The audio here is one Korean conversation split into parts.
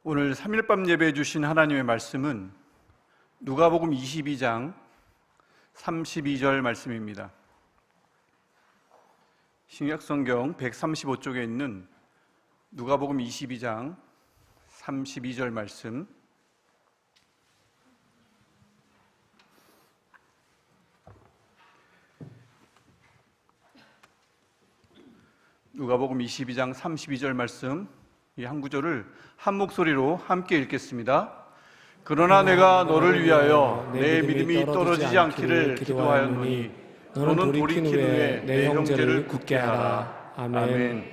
오늘 3일밤 예배해 주신 하나님의 말씀은 누가복음 22장 32절 말씀입니다. 신약성경 135쪽에 있는 누가복음 22장 32절 말씀, 누가복음 22장 32절 말씀, 이 한 구절을 한 목소리로 함께 읽겠습니다. 그러나 내가 너를 위하여 내 믿음이 떨어지지 않기를 기도하였노니 너는 돌이킨 후에 내 형제를 굳게 하라. 아멘.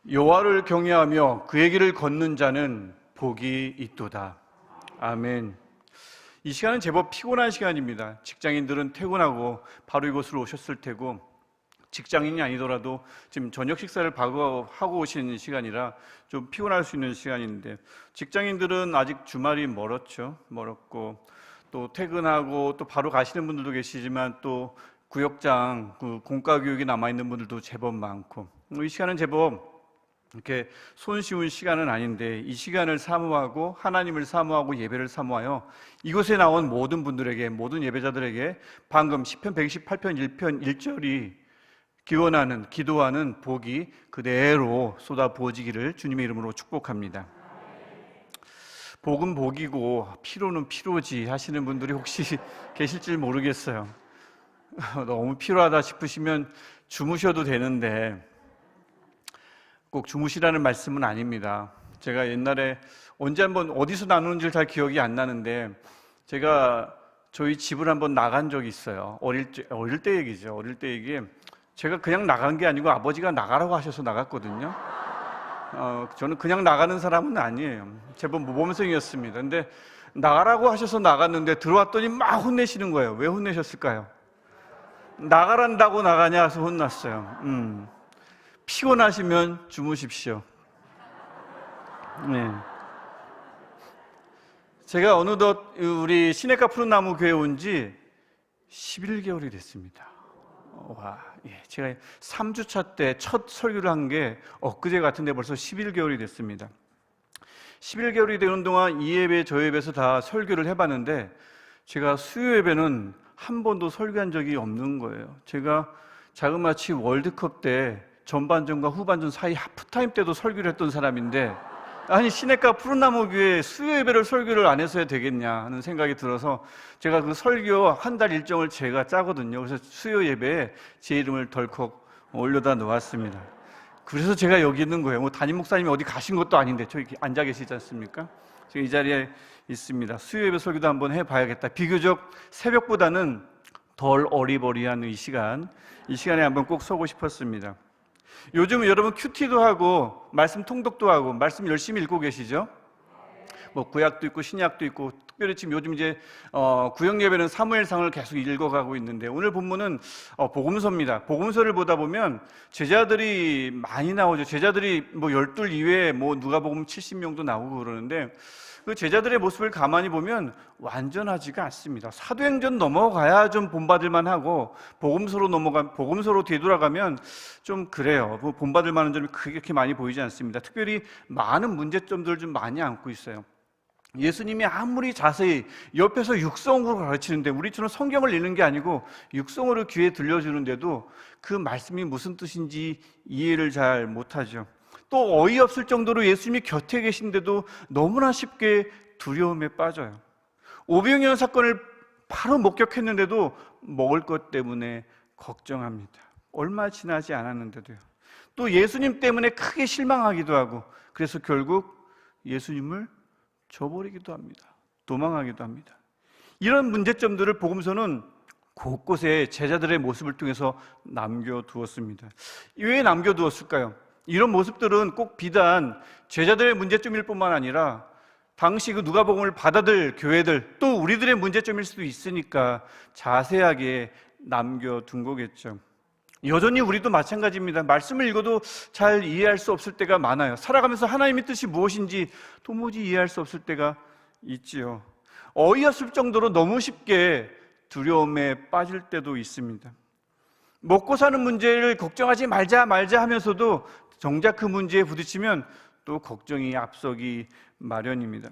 여호와를 경외하며 그의 길을 걷는 자는 복이 있도다. 아멘. 이 시간은 제법 피곤한 시간입니다. 직장인들은 퇴근하고 바로 이곳으로 오셨을 테고, 직장인이 아니더라도 지금 저녁 식사를 하고 오시는 시간이라 좀 피곤할 수 있는 시간인데, 직장인들은 아직 주말이 멀었고 또 퇴근하고 또 바로 가시는 분들도 계시지만 또 구역장 공과 교육이 남아있는 분들도 제법 많고, 이 시간은 제법 이렇게 손쉬운 시간은 아닌데, 이 시간을 사모하고 하나님을 사모하고 예배를 사모하여 이곳에 나온 모든 분들에게, 모든 예배자들에게 방금 시편 128편 1편 1절이 기원하는, 기도하는 복이 그대로 쏟아 부어지기를 주님의 이름으로 축복합니다. 복은 복이고 피로는 피로지 하시는 분들이 혹시 계실지 모르겠어요. 너무 피로하다 싶으시면 주무셔도 되는데 꼭 주무시라는 말씀은 아닙니다. 제가 옛날에 언제 한번 어디서 나누는지 잘 기억이 안 나는데, 제가 저희 집을 한번 나간 적이 있어요. 어릴 때 얘기죠. 어릴 때 얘기에 제가 그냥 나간 게 아니고 아버지가 나가라고 하셔서 나갔거든요. 저는 그냥 나가는 사람은 아니에요. 제법 모범생이었습니다. 근데 나가라고 하셔서 나갔는데 들어왔더니 막 혼내시는 거예요. 왜 혼내셨을까요? 나가란다고 나가냐 해서 혼났어요. 피곤하시면 주무십시오. 네. 제가 어느덧 우리 시내가 푸른 나무 교회에 온 지 11개월이 됐습니다. 제가 3주차 때 첫 설교를 한 게 엊그제 같은데 벌써 11개월이 됐습니다. 11개월이 되는 동안 이 예배 저 예배에서 다 설교를 해봤는데, 제가 수요 예배는 한 번도 설교한 적이 없는 거예요. 제가 자그마치 월드컵 때 전반전과 후반전 사이 하프타임 때도 설교를 했던 사람인데, 아니 시내가 푸른나무 교회 수요 예배를 설교를 안 해서야 되겠냐 하는 생각이 들어서 제가 그 설교 한 달 일정을 제가 짜거든요. 그래서 수요 예배에 제 이름을 덜컥 올려다 놓았습니다. 그래서 제가 여기 있는 거예요. 담임 목사님이 어디 가신 것도 아닌데 저기 앉아 계시지 않습니까? 제가 이 자리에 있습니다. 수요 예배 설교도 한번 해봐야겠다. 비교적 새벽보다는 덜 어리버리한 이 시간에 한번 꼭 서고 싶었습니다. 요즘 여러분 큐티도 하고 말씀 통독도 하고 말씀 열심히 읽고 계시죠? 구약도 있고 신약도 있고, 특별히 지금 요즘 이제 구역 예배는 사무엘상을 계속 읽어가고 있는데, 오늘 본문은 복음서입니다. 복음서를 보다 보면 제자들이 많이 나오죠. 제자들이 12 이외에 누가복음 70명도 나오고 그러는데, 그 제자들의 모습을 가만히 보면 완전하지가 않습니다. 사도행전 넘어가야 좀 본받을만 하고, 복음서로 뒤돌아가면 좀 그래요. 본받을 만한 점이 그렇게 많이 보이지 않습니다. 특별히 많은 문제점들을 좀 많이 안고 있어요. 예수님이 아무리 자세히 옆에서 육성으로 가르치는데, 우리처럼 성경을 읽는 게 아니고 육성으로 귀에 들려주는데도 그 말씀이 무슨 뜻인지 이해를 잘 못하죠. 또 어이없을 정도로 예수님이 곁에 계신데도 너무나 쉽게 두려움에 빠져요. 오병이어 사건을 바로 목격했는데도 먹을 것 때문에 걱정합니다. 얼마 지나지 않았는데도요. 또 예수님 때문에 크게 실망하기도 하고, 그래서 결국 예수님을 저버리기도 합니다. 도망하기도 합니다. 이런 문제점들을 복음서는 곳곳에 제자들의 모습을 통해서 남겨두었습니다. 왜 남겨두었을까요? 이런 모습들은 꼭 비단 제자들의 문제점일 뿐만 아니라 당시 그 누가복음을 받아들 교회들, 또 우리들의 문제점일 수도 있으니까 자세하게 남겨둔 거겠죠. 여전히 우리도 마찬가지입니다. 말씀을 읽어도 잘 이해할 수 없을 때가 많아요. 살아가면서 하나님의 뜻이 무엇인지 도무지 이해할 수 없을 때가 있지요. 어이없을 정도로 너무 쉽게 두려움에 빠질 때도 있습니다. 먹고 사는 문제를 걱정하지 말자 하면서도 정작 그 문제에 부딪히면 또 걱정이 앞서기 마련입니다.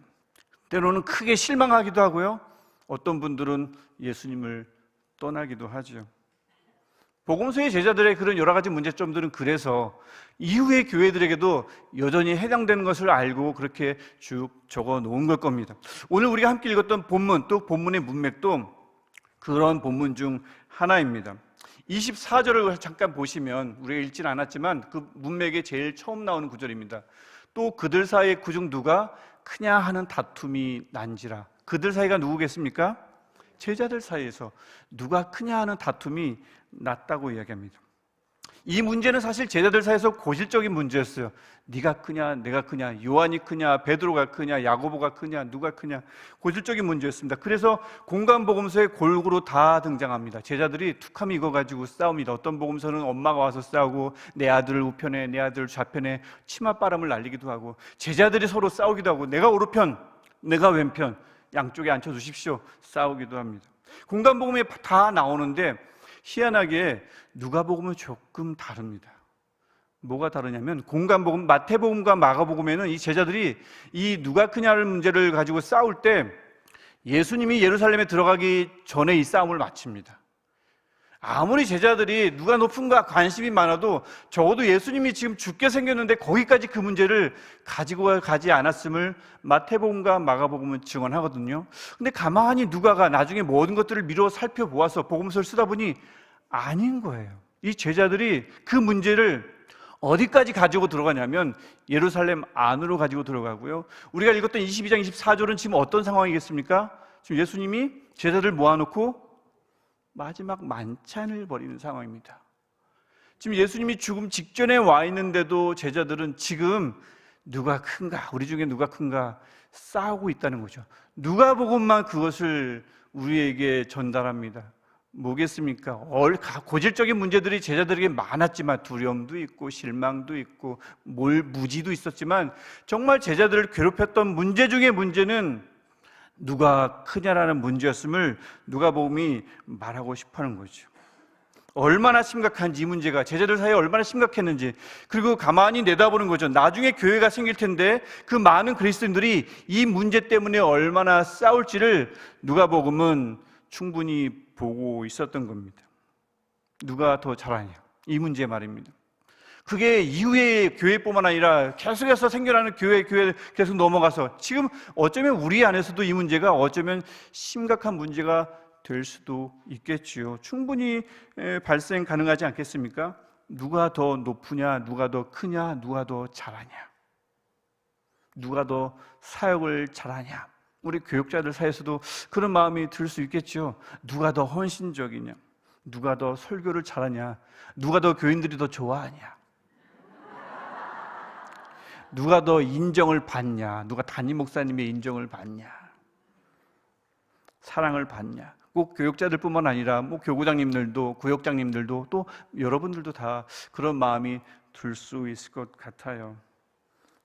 때로는 크게 실망하기도 하고요. 어떤 분들은 예수님을 떠나기도 하죠. 복음서의 제자들의 그런 여러 가지 문제점들은 그래서 이후의 교회들에게도 여전히 해당되는 것을 알고 그렇게 쭉 적어 놓은 걸 겁니다. 오늘 우리가 함께 읽었던 본문, 또 본문의 문맥도 그런 본문 중 하나입니다. 24절을 잠깐 보시면 우리가 읽진 않았지만 그 문맥에 제일 처음 나오는 구절입니다. 또 그들 사이에 그중 누가 크냐 하는 다툼이 난지라. 그들 사이가 누구겠습니까? 제자들 사이에서 누가 크냐 하는 다툼이 났다고 이야기합니다. 이 문제는 사실 제자들 사이에서 고질적인 문제였어요. 네가 크냐, 내가 크냐, 요한이 크냐, 베드로가 크냐, 야고보가 크냐, 누가 크냐, 고질적인 문제였습니다. 그래서 공간복음서에 골고루 다 등장합니다. 제자들이 툭하면 이거 가지고 싸웁니다. 어떤 복음서는 엄마가 와서 싸우고 내 아들을 우편에, 내 아들을 좌편에 치맛바람을 날리기도 하고, 제자들이 서로 싸우기도 하고, 내가 오른편, 내가 왼편, 양쪽에 앉혀주십시오, 싸우기도 합니다. 공간복음에 다 나오는데 희한하게 누가복음은 조금 다릅니다. 뭐가 다르냐면 공간복음, 마태복음과 마가복음에는 이 제자들이 이 누가 크냐를 문제를 가지고 싸울 때 예수님이 예루살렘에 들어가기 전에 이 싸움을 마칩니다. 아무리 제자들이 누가 높은가 관심이 많아도 적어도 예수님이 지금 죽게 생겼는데 거기까지 그 문제를 가지고 가지 않았음을 마태복음과 마가복음은 증언하거든요. 근데 가만히 누가가 나중에 모든 것들을 미루어 살펴보아서 복음서를 쓰다 보니 아닌 거예요. 이 제자들이 그 문제를 어디까지 가지고 들어가냐면 예루살렘 안으로 가지고 들어가고요. 우리가 읽었던 22장 24절은 지금 어떤 상황이겠습니까? 지금 예수님이 제자들 모아놓고 마지막 만찬을 벌이는 상황입니다. 지금 예수님이 죽음 직전에 와 있는데도 제자들은 지금 누가 큰가, 우리 중에 누가 큰가 싸우고 있다는 거죠. 누가복음만 그것을 우리에게 전달합니다. 뭐겠습니까? 고질적인 문제들이 제자들에게 많았지만 두려움도 있고 실망도 있고 무지도 있었지만 정말 제자들을 괴롭혔던 문제 중에 문제는 누가 크냐라는 문제였음을 누가복음이 말하고 싶어하는 거죠. 얼마나 심각한지, 이 문제가 제자들 사이에 얼마나 심각했는지, 그리고 가만히 내다보는 거죠. 나중에 교회가 생길 텐데 그 많은 그리스도인들이 이 문제 때문에 얼마나 싸울지를 누가복음은 충분히 보고 있었던 겁니다. 누가 더 잘하냐, 이 문제 말입니다. 그게 이후의 교회뿐만 아니라 계속해서 생겨나는 교회 계속 넘어가서 지금 어쩌면 우리 안에서도 이 문제가 어쩌면 심각한 문제가 될 수도 있겠지요. 충분히 발생 가능하지 않겠습니까? 누가 더 높으냐, 누가 더 크냐, 누가 더 잘하냐, 누가 더 사역을 잘하냐. 우리 교육자들 사이에서도 그런 마음이 들 수 있겠죠. 누가 더 헌신적이냐, 누가 더 설교를 잘하냐, 누가 더 교인들이 더 좋아하냐, 누가 더 인정을 받냐, 누가 담임 목사님의 인정을 받냐, 사랑을 받냐. 꼭 교육자들뿐만 아니라 교구장님들도, 구역장님들도, 또 여러분들도 다 그런 마음이 들 수 있을 것 같아요.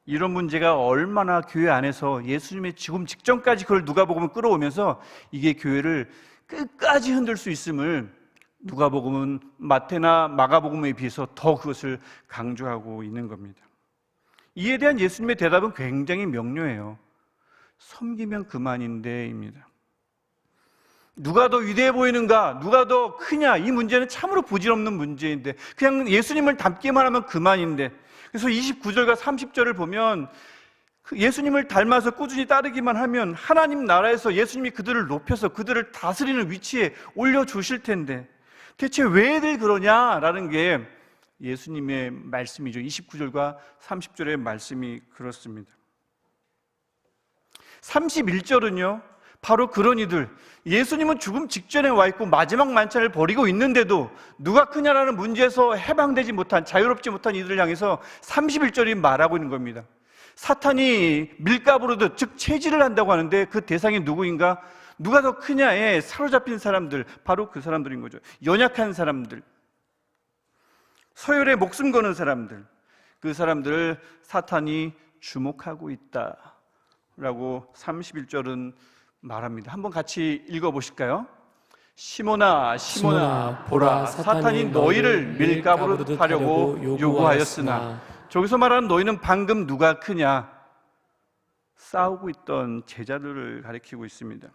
이런 문제가 얼마나 교회 안에서 예수님의 죽음 직전까지 그걸 누가복음을 끌어오면서 이게 교회를 끝까지 흔들 수 있음을 누가복음은 마태나 마가복음에 비해서 더 그것을 강조하고 있는 겁니다. 이에 대한 예수님의 대답은 굉장히 명료해요. 섬기면 그만인데입니다. 누가 더 위대해 보이는가, 누가 더 크냐, 이 문제는 참으로 부질없는 문제인데 그냥 예수님을 닮기만 하면 그만인데, 그래서 29절과 30절을 보면 예수님을 닮아서 꾸준히 따르기만 하면 하나님 나라에서 예수님이 그들을 높여서 그들을 다스리는 위치에 올려주실 텐데 대체 왜들 그러냐라는 게 예수님의 말씀이죠. 29절과 30절의 말씀이 그렇습니다. 31절은요 바로 그런 이들, 예수님은 죽음 직전에 와 있고 마지막 만찬을 벌이고 있는데도 누가 크냐라는 문제에서 해방되지 못한, 자유롭지 못한 이들을 향해서 31절이 말하고 있는 겁니다. 사탄이 밀가부르듯, 즉 체질을 한다고 하는데 그 대상이 누구인가? 누가 더 크냐에 사로잡힌 사람들, 바로 그 사람들인 거죠. 연약한 사람들, 서열에 목숨 거는 사람들, 그 사람들을 사탄이 주목하고 있다라고 31절은 말합니다. 한번 같이 읽어보실까요? 시몬아, 시몬아, 보라, 사탄이 너희를 밀가부르듯 하려고 요구하였으나 저기서 말하는 너희는 방금 누가 크냐? 싸우고 있던 제자들을 가리키고 있습니다.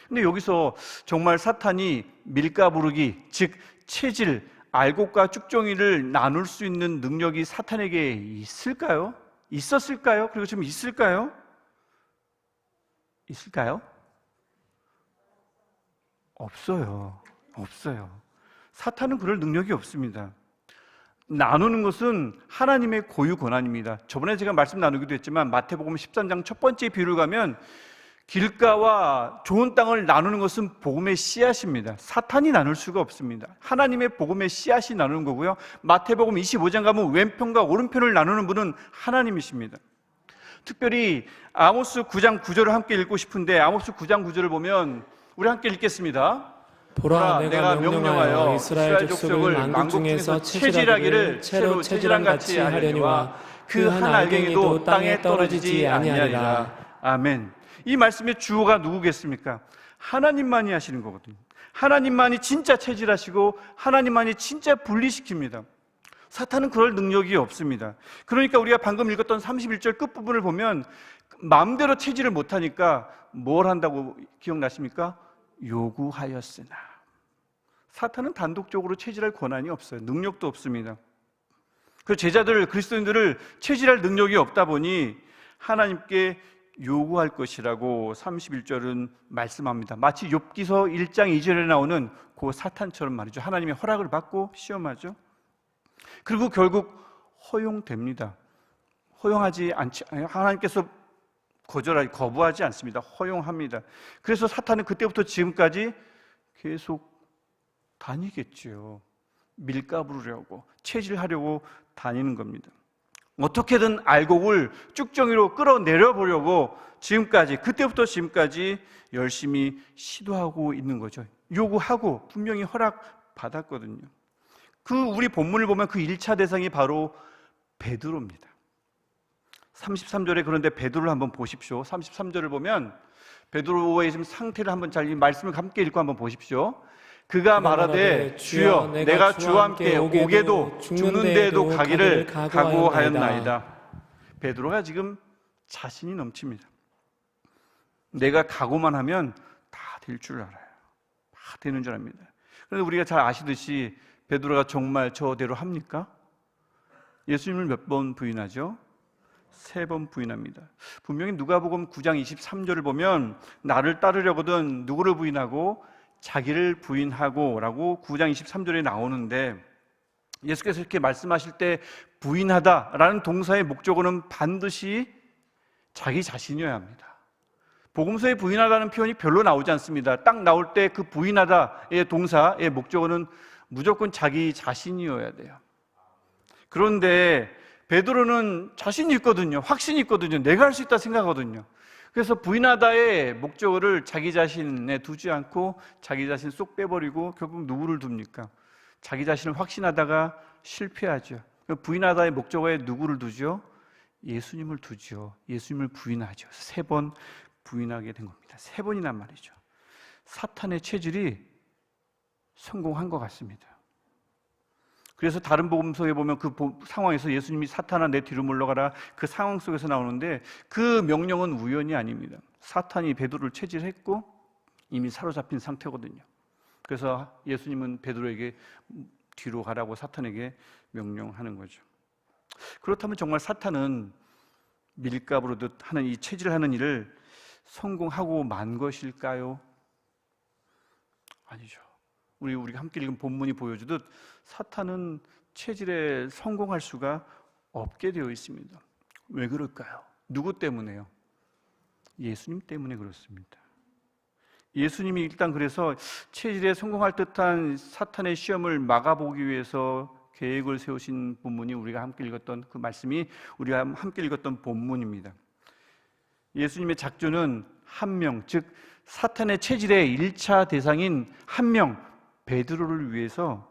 근데 여기서 정말 사탄이 밀가 부르기, 즉 체질, 알곡과 쭉정이를 나눌 수 있는 능력이 사탄에게 있을까요? 있었을까요? 그리고 지금 있을까요? 있을까요? 없어요. 사탄은 그럴 능력이 없습니다. 나누는 것은 하나님의 고유 권한입니다. 저번에 제가 말씀 나누기도 했지만 마태복음 13장 첫 번째 비유를 가면 길가와 좋은 땅을 나누는 것은 복음의 씨앗입니다. 사탄이 나눌 수가 없습니다. 하나님의 복음의 씨앗이 나누는 거고요. 마태복음 25장 가면 왼편과 오른편을 나누는 분은 하나님이십니다. 특별히 아모스 9장 9절을 함께 읽고 싶은데 아모스 9장 9절을 보면 우리 함께 읽겠습니다. 보라, 내가 명령하여 이스라엘 족속을 만국 중에서 체질하기를 채로 체질한 같이 하려니와 그 한 알갱이도 땅에 떨어지지 아니하리라. 아멘. 이 말씀의 주어가 누구겠습니까? 하나님만이 하시는 거거든요. 하나님만이 진짜 체질하시고 하나님만이 진짜 분리시킵니다. 사탄은 그럴 능력이 없습니다. 그러니까 우리가 방금 읽었던 31절 끝부분을 보면 마음대로 체질을 못하니까 뭘 한다고 기억나십니까? 요구하였으나. 사탄은 단독적으로 체질할 권한이 없어요. 능력도 없습니다. 그 제자들, 그리스도인들을 체질할 능력이 없다 보니 하나님께 요구할 것이라고 31절은 말씀합니다. 마치 욥기서 1장 2절에 나오는 그 사탄처럼 말이죠. 하나님의 허락을 받고 시험하죠. 그리고 결국 허용됩니다. 허용하지 않지, 하나님께서 거부하지 않습니다. 허용합니다. 그래서 사탄은 그때부터 지금까지 계속 다니겠죠. 밀가 부르려고, 체질하려고 다니는 겁니다. 어떻게든 알곡을 쭉정이로 끌어내려 보려고 지금까지, 그때부터 지금까지 열심히 시도하고 있는 거죠. 요구하고 분명히 허락받았거든요. 우리 본문을 보면 그 1차 대상이 바로 베드로입니다. 33절에 그런데 베드로를 한번 보십시오. 33절을 보면 베드로의 지금 상태를 한번 잘, 이 말씀을 함께 읽고 한번 보십시오. 그가 말하되 주여 내가 주와 함께 오게도 죽는 데에도 가기를 각오하였나이다. 베드로가 지금 자신이 넘칩니다. 내가 각오만 하면 다 될 줄 알아요. 다 되는 줄 압니다. 그런데 우리가 잘 아시듯이 베드로가 정말 저대로 합니까? 예수님을 몇 번 부인하죠? 3번 부인합니다. 분명히 누가복음 9장 23절을 보면 나를 따르려거든 누구를 부인하고? 자기를 부인하고 라고 9장 23절에 나오는데 예수께서 이렇게 말씀하실 때 부인하다라는 동사의 목적어는 반드시 자기 자신이어야 합니다. 복음서에 부인하다는 표현이 별로 나오지 않습니다. 딱 나올 때 그 부인하다의 동사의 목적어는 무조건 자기 자신이어야 돼요. 그런데 베드로는 자신이 있거든요. 확신이 있거든요. 내가 할 수 있다 생각하거든요. 그래서 부인하다의 목적어를 자기 자신에 두지 않고 자기 자신 쏙 빼버리고 결국 누구를 둡니까? 자기 자신을 확신하다가 실패하죠. 부인하다의 목적어에 누구를 두죠? 예수님을 두죠. 예수님을 부인하죠. 3번 부인하게 된 겁니다. 3번이란 말이죠. 사탄의 체질이 성공한 것 같습니다. 그래서 다른 복음서에 보면 그 상황에서 예수님이 사탄아 내 뒤로 물러가라, 그 상황 속에서 나오는데 그 명령은 우연이 아닙니다. 사탄이 베드로를 체질했고 이미 사로잡힌 상태거든요. 그래서 예수님은 베드로에게 뒤로 가라고 사탄에게 명령하는 거죠. 그렇다면 정말 사탄은 밀가 부르듯 하는 이 체질하는 일을 성공하고 만 것일까요? 아니죠. 우리가 함께 읽은 본문이 보여주듯 사탄은 체질에 성공할 수가 없게 되어 있습니다. 왜 그럴까요? 누구 때문에요? 예수님 때문에 그렇습니다. 예수님이 일단 그래서 체질에 성공할 듯한 사탄의 시험을 막아보기 위해서 계획을 세우신 본문이 우리가 함께 읽었던 그 말씀이 우리가 함께 읽었던 본문입니다. 예수님의 작전은 한 명, 즉 사탄의 체질의 1차 대상인 한 명, 베드로를 위해서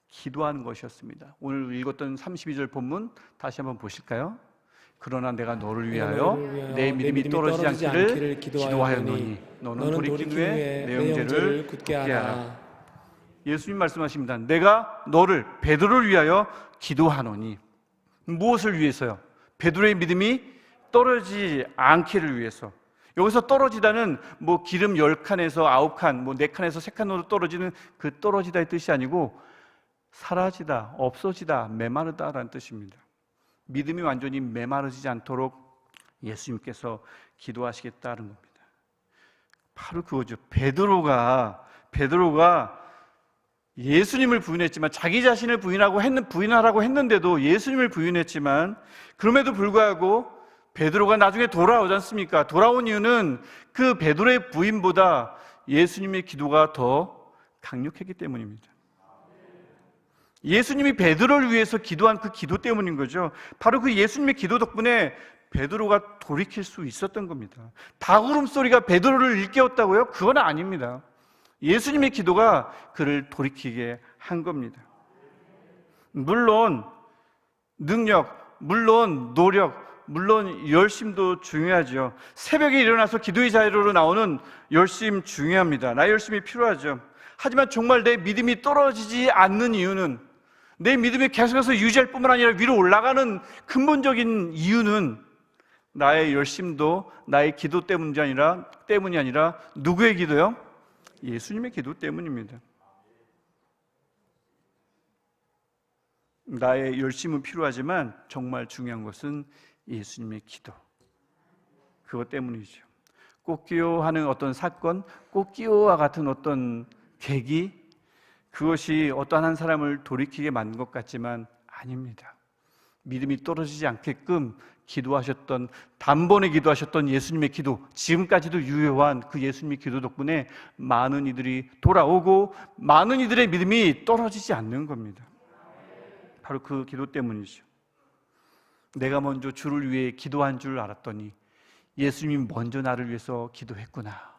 기도하는 것이었습니다. 오늘 읽었던 32절 본문 다시 한번 보실까요? 그러나 내가 너를 위하여 내 믿음이 떨어지지 않기를 기도하였노니 너는 돌이킨 후에 내 형제를 굳게 하라. 예수님 말씀하십니다. 내가 너를, 베드로를 위하여 기도하노니. 무엇을 위해서요? 베드로의 믿음이 떨어지지 않기를 위해서. 여기서 떨어지다는 뭐 기름 10칸에서 9칸, 뭐 4칸에서 3칸으로 떨어지는 그 떨어지다의 뜻이 아니고 사라지다, 없어지다, 메마르다라는 뜻입니다. 믿음이 완전히 메마르지 않도록 예수님께서 기도하시겠다는 겁니다. 바로 그거죠. 베드로가 예수님을 부인했지만, 자기 자신을 부인하라고 했는데도 예수님을 부인했지만, 그럼에도 불구하고 베드로가 나중에 돌아오지 않습니까? 돌아온 이유는 그 베드로의 부인보다 예수님의 기도가 더 강력했기 때문입니다. 예수님이 베드로를 위해서 기도한 그 기도 때문인 거죠. 바로 그 예수님의 기도 덕분에 베드로가 돌이킬 수 있었던 겁니다. 닭울음소리가 베드로를 일깨웠다고요? 그건 아닙니다. 예수님의 기도가 그를 돌이키게 한 겁니다. 물론 능력, 물론 노력, 물론 열심도 중요하죠. 새벽에 일어나서 기도의 자리로 나오는 열심 중요합니다. 나의 열심이 필요하죠. 하지만 정말 내 믿음이 떨어지지 않는 이유는, 내 믿음이 계속해서 유지할 뿐만 아니라 위로 올라가는 근본적인 이유는 나의 열심도 나의 기도 때문이 아니라 누구의 기도요? 예수님의 기도 때문입니다. 나의 열심은 필요하지만 정말 중요한 것은 예수님의 기도, 그것 때문이죠. 꽃기호하는 어떤 사건, 꽃기호와 같은 어떤 계기, 그것이 어떠한 한 사람을 돌이키게 만든 것 같지만 아닙니다. 믿음이 떨어지지 않게끔 기도하셨던, 단번에 기도하셨던 예수님의 기도, 지금까지도 유효한 그 예수님의 기도 덕분에 많은 이들이 돌아오고 많은 이들의 믿음이 떨어지지 않는 겁니다. 바로 그 기도 때문이죠. 내가 먼저 주를 위해 기도한 줄 알았더니 예수님이 먼저 나를 위해서 기도했구나.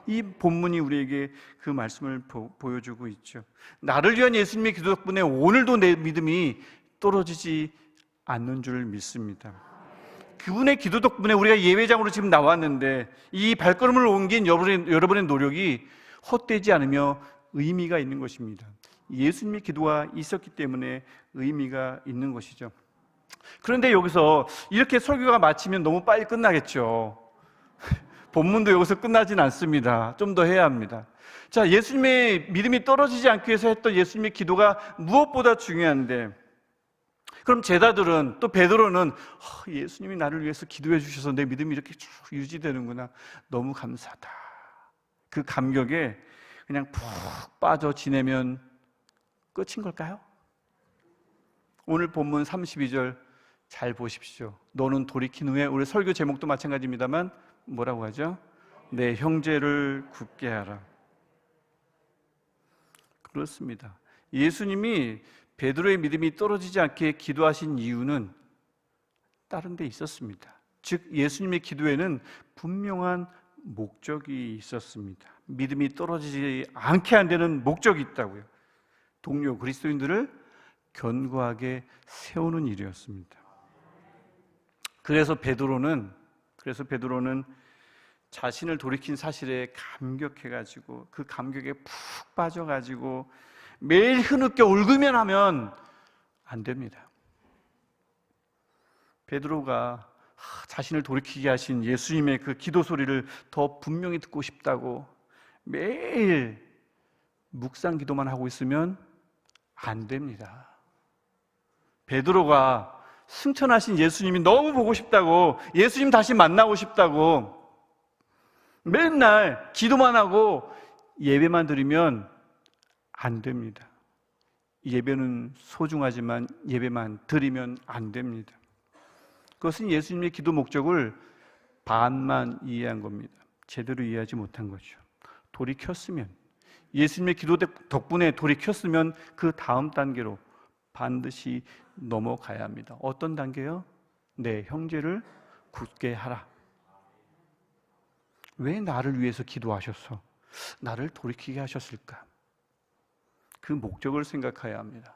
이 본문이 우리에게 그 말씀을 보여주고 있죠. 나를 위한 예수님의 기도 덕분에 오늘도 내 믿음이 떨어지지 않는 줄 믿습니다. 그분의 기도 덕분에 우리가 예배장으로 지금 나왔는데 이 발걸음을 옮긴 여러분의 노력이 헛되지 않으며 의미가 있는 것입니다. 예수님의 기도가 있었기 때문에 의미가 있는 것이죠. 그런데 여기서 이렇게 설교가 마치면 너무 빨리 끝나겠죠. 본문도 여기서 끝나진 않습니다. 좀 더 해야 합니다. 자, 예수님의 믿음이 떨어지지 않기 위해서 했던 예수님의 기도가 무엇보다 중요한데, 그럼 제자들은, 또 베드로는 예수님이 나를 위해서 기도해 주셔서 내 믿음이 이렇게 쭉 유지되는구나, 너무 감사하다, 그 감격에 그냥 푹 빠져 지내면 끝인 걸까요? 오늘 본문 32절 잘 보십시오. 너는 돌이킨 후에, 우리 설교 제목도 마찬가지입니다만 뭐라고 하죠? 내 형제를 굳게 하라. 그렇습니다. 예수님이 베드로의 믿음이 떨어지지 않게 기도하신 이유는 다른 데 있었습니다. 즉 예수님의 기도에는 분명한 목적이 있었습니다. 믿음이 떨어지지 않게 한다는 목적이 있다고요. 동료 그리스도인들을 견고하게 세우는 일이었습니다. 그래서 베드로는 자신을 돌이킨 사실에 감격해가지고 그 감격에 푹 빠져가지고 매일 흐느껴 울기만 하면 안 됩니다. 베드로가 자신을 돌이키게 하신 예수님의 그 기도 소리를 더 분명히 듣고 싶다고 매일 묵상 기도만 하고 있으면 안 됩니다. 베드로가 승천하신 예수님이 너무 보고 싶다고, 예수님 다시 만나고 싶다고 맨날 기도만 하고 예배만 드리면 안 됩니다. 예배는 소중하지만 예배만 드리면 안 됩니다. 그것은 예수님의 기도 목적을 반만 이해한 겁니다. 제대로 이해하지 못한 거죠. 돌이켰으면, 예수님의 기도 덕분에 돌이켰으면 그 다음 단계로 반드시 넘어가야 합니다. 어떤 단계요? 내 형제를 굳게 하라. 왜 나를 위해서 기도하셔서 나를 돌이키게 하셨을까? 그 목적을 생각해야 합니다.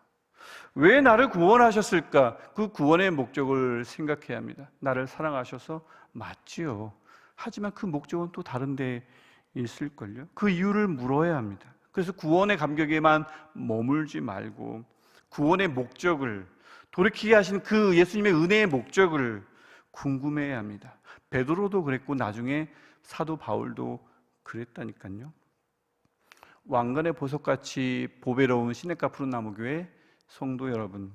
왜 나를 구원하셨을까? 그 구원의 목적을 생각해야 합니다. 나를 사랑하셔서 맞지요. 하지만 그 목적은 또 다른 데 있을걸요. 그 이유를 물어야 합니다. 그래서 구원의 감격에만 머물지 말고 구원의 목적을, 돌이키게 하신 그 예수님의 은혜의 목적을 궁금해야 합니다. 베드로도 그랬고 나중에 사도 바울도 그랬다니까요. 왕관의 보석같이 보배로운 시냇가 푸른 나무 교회 성도 여러분,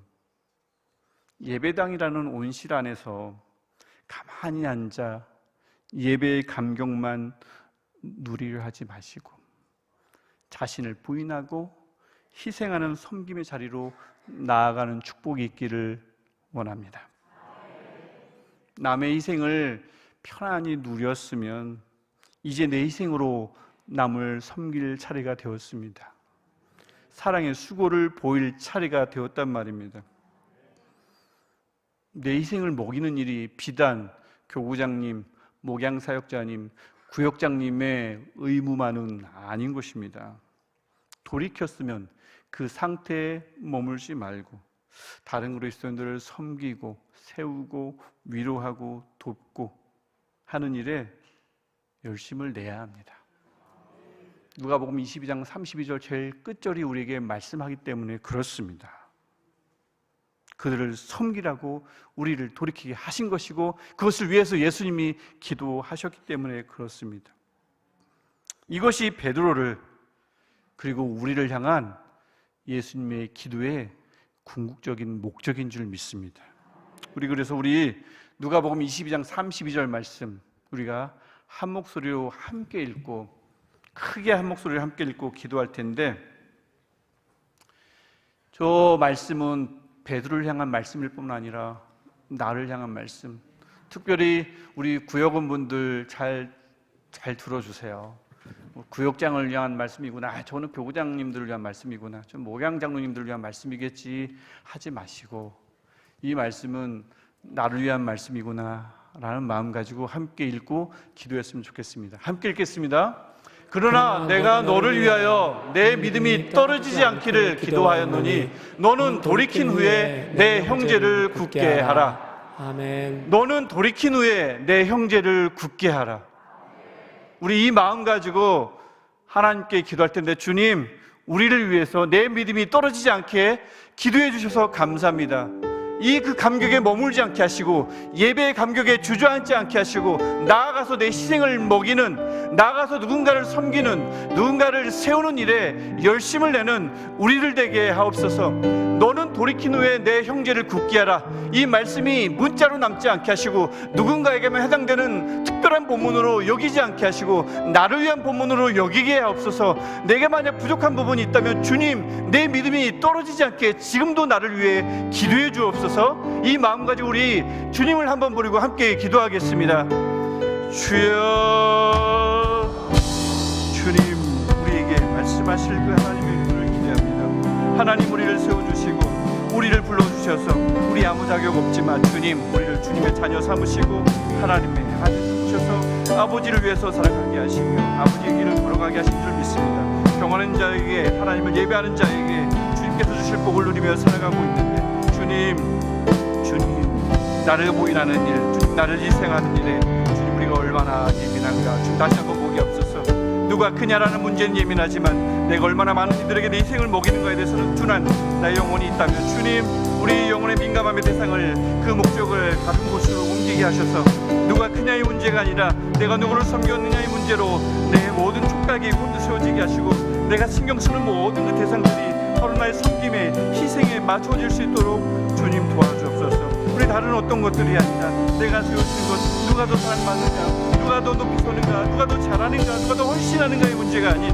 예배당이라는 온실 안에서 가만히 앉아 예배의 감격만 누리려 하지 마시고 자신을 부인하고 희생하는 섬김의 자리로 나아가는 축복이 있기를 원합니다. 남의 희생을 편안히 누렸으면 이제 내 희생으로 남을 섬길 차례가 되었습니다. 사랑의 수고를 보일 차례가 되었단 말입니다. 내 희생을 먹이는 일이 비단 교구장님, 목양사역자님, 구역장님의 의무만은 아닌 것입니다. 돌이켰으면 그 상태에 머물지 말고 다른 그리스도인들을 섬기고 세우고 위로하고 돕고 하는 일에 열심을 내야 합니다. 누가복음 22장 32절 제일 끝절이 우리에게 말씀하기 때문에 그렇습니다. 그들을 섬기라고 우리를 돌이키게 하신 것이고 그것을 위해서 예수님이 기도하셨기 때문에 그렇습니다. 이것이 베드로를 그리고 우리를 향한 예수님의 기도의 궁극적인 목적인 줄 믿습니다. 그래서 우리 누가복음 22장 32절 말씀 우리가 한 목소리로 함께 읽고 크게 한 목소리로 함께 읽고 기도할 텐데, 저 말씀은 베드로를 향한 말씀일 뿐만 아니라 나를 향한 말씀, 특별히 우리 구역원 분들 잘 들어주세요. 구역장을 위한 말씀이구나, 저는 교구장님들을 위한 말씀이구나, 좀 목양장로님들을 위한 말씀이겠지 하지 마시고 이 말씀은 나를 위한 말씀이구나 라는 마음 가지고 함께 읽고 기도했으면 좋겠습니다. 함께 읽겠습니다. 그러나 내가 너를 위하여 내 믿음이 떨어지지 않기를 기도하였노니 너는 돌이킨 후에 내 형제를 굳게 하라. 아멘. 너는 돌이킨 후에 내 형제를 굳게 하라. 우리 이 마음 가지고 하나님께 기도할 텐데, 주님, 우리를 위해서 내 믿음이 떨어지지 않게 기도해 주셔서 감사합니다. 그 감격에 머물지 않게 하시고 예배의 감격에 주저앉지 않게 하시고 나아가서 내 희생을 먹이는, 나아가서 누군가를 섬기는, 누군가를 세우는 일에 열심을 내는 우리를 되게 하옵소서. 너는 돌이킨 후에 내 형제를 굳게 하라. 이 말씀이 문자로 남지 않게 하시고 누군가에게만 해당되는 특별한 본문으로 여기지 않게 하시고 나를 위한 본문으로 여기게 하옵소서. 내게 만약 부족한 부분이 있다면 주님, 내 믿음이 떨어지지 않게 지금도 나를 위해 기도해 주옵소서. 이 마음 가지고 우리 주님을 한번 부르고 함께 기도하겠습니다. 주여, 주님, 우리에게 말씀하실 그 하나님의 은혜를 기대합니다. 하나님, 우리를 세워주시고 우리를 불러주셔서 우리 아무 자격 없지만 주님, 우리를 주님의 자녀 삼으시고 하나님의 아들 삼으셔서 아버지를 위해서 살아가게 하시며 아버지의 길을 걸어가게 하신 줄 믿습니다. 경건한 자에게, 하나님을 예배하는 자에게 주님께서 주실 복을 누리며 살아가고 있는데, 주님, 나를 부인하는 일, 주님, 나를 희생하는 일에 주님, 우리가 얼마나 예민한가 주님, 다시 한번 보게 없어서. 누가 크냐라는 문제는 예민하지만 내가 얼마나 많은 이들에게 내 희생을 먹이는가에 대해서는 둔한 나의 영혼이 있다면 주님, 우리 영혼의 민감함의 대상을, 그 목적을 다른 곳으로 옮기게 하셔서 누가 크냐의 문제가 아니라 내가 누구를 섬겼느냐의 문제로 내 모든 촉각이 곤두세워지게 하시고 내가 신경 쓰는 모든 그 대상들이 바로 나의 섬김에, 희생에 맞춰질 수 있도록 주님 도와주옵소서. 우리 다른 어떤 것들이 아니라 내가 세워진 것, 누가 더 사랑받느냐, 누가 더 높이 서는가, 누가 더 잘하는가, 누가 더 헌신하는가의 문제가 아닌,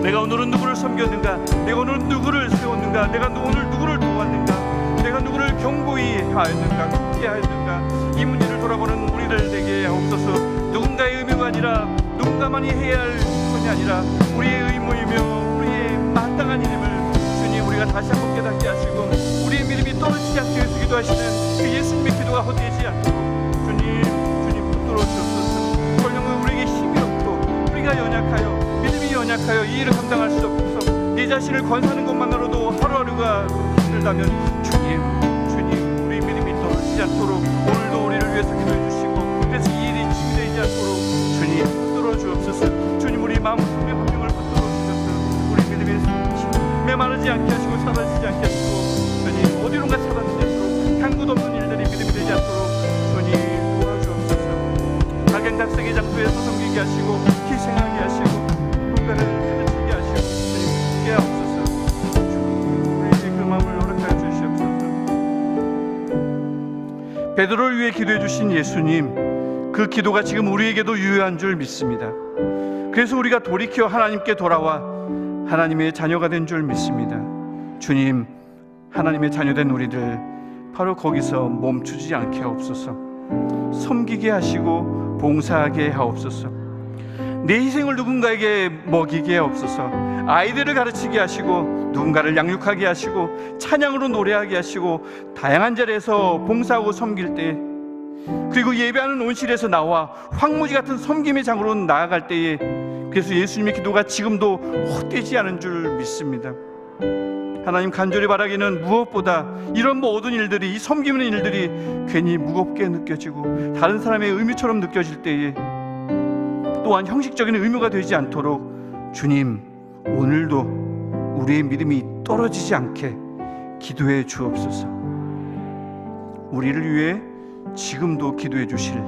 내가 오늘은 누구를 섬겼는가, 내가 오늘 누구를 세웠는가, 내가 오늘 누구를 도왔는가, 내가 누구를 경고히 하였는가, 굳게 하였는가, 이 문제를 돌아보는 우리를 되게 하옵소서. 누군가의 의무가 아니라, 누군가만이 해야 할 것이 아니라 우리의 의무이며 우리의 마땅한 일임을 주님, 우리가 다시 한번 깨닫게 하시고 우리의 믿음이 떨어지지 않게 해서 기도하시는 그 예수님의 기도가 헛되지 않도록 주님 붙들어 주옵소서. 설령 우리에게 힘이 없고 우리가 연약하여, 믿음이 연약하여 이 일을 감당할 수 없어서 내 자신을 권사하는 것만으로도 하루하루가 힘들다면 주님, 우리 믿음이 떨어지지 않도록 오늘도 우리를 위해서 기도해 주시고, 그래서 이 일이 준비되지 않도록 주님 붙들어 주옵소서. 주님, 우리 마음 속의 환경을 붙들어 주셔서 우리 믿음이 메마르지 않게 하시고 사라지지 않게 하시고 주님, 어디론가 차단되도록 살게 하시고 희생하게 하시고 누군가를 가르치게 하시고 주님 깨옵소서. 우리에게 그 마음을 허락하여 주시옵소서. 베드로를 위해 기도해 주신 예수님, 그 기도가 지금 우리에게도 유효한 줄 믿습니다. 그래서 우리가 돌이켜 하나님께 돌아와 하나님의 자녀가 된 줄 믿습니다. 주님, 하나님의 자녀된 우리들 바로 거기서 멈추지 않게 하옵소서. 섬기게 하시고 봉사하게 하옵소서. 내 희생을 누군가에게 먹이게 하옵소서. 아이들을 가르치게 하시고 누군가를 양육하게 하시고 찬양으로 노래하게 하시고 다양한 자리에서 봉사하고 섬길 때, 그리고 예배하는 온실에서 나와 황무지 같은 섬김의 장으로 나아갈 때에, 그래서 예수님의 기도가 지금도 헛되지 않은 줄 믿습니다. 하나님, 간절히 바라기는 무엇보다 이런 모든 일들이, 이 섬기는 일들이 괜히 무겁게 느껴지고 다른 사람의 의무처럼 느껴질 때에 또한 형식적인 의무가 되지 않도록 주님, 오늘도 우리의 믿음이 떨어지지 않게 기도해 주옵소서. 우리를 위해 지금도 기도해 주실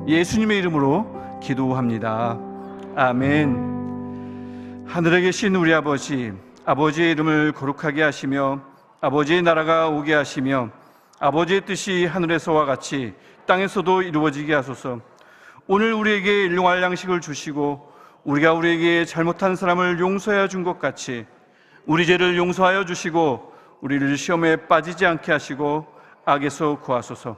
예수님의 이름으로 기도합니다. 아멘. 하늘에 계신 우리 아버지, 아버지의 이름을 거룩하게 하시며 아버지의 나라가 오게 하시며 아버지의 뜻이 하늘에서와 같이 땅에서도 이루어지게 하소서. 오늘 우리에게 일용할 양식을 주시고 우리가 우리에게 잘못한 사람을 용서하여 준 것 같이 우리 죄를 용서하여 주시고 우리를 시험에 빠지지 않게 하시고 악에서 구하소서.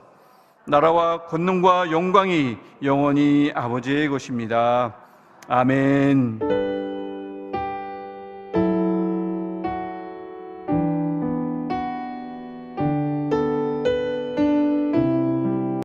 나라와 권능과 영광이 영원히 아버지의 것입니다. 아멘.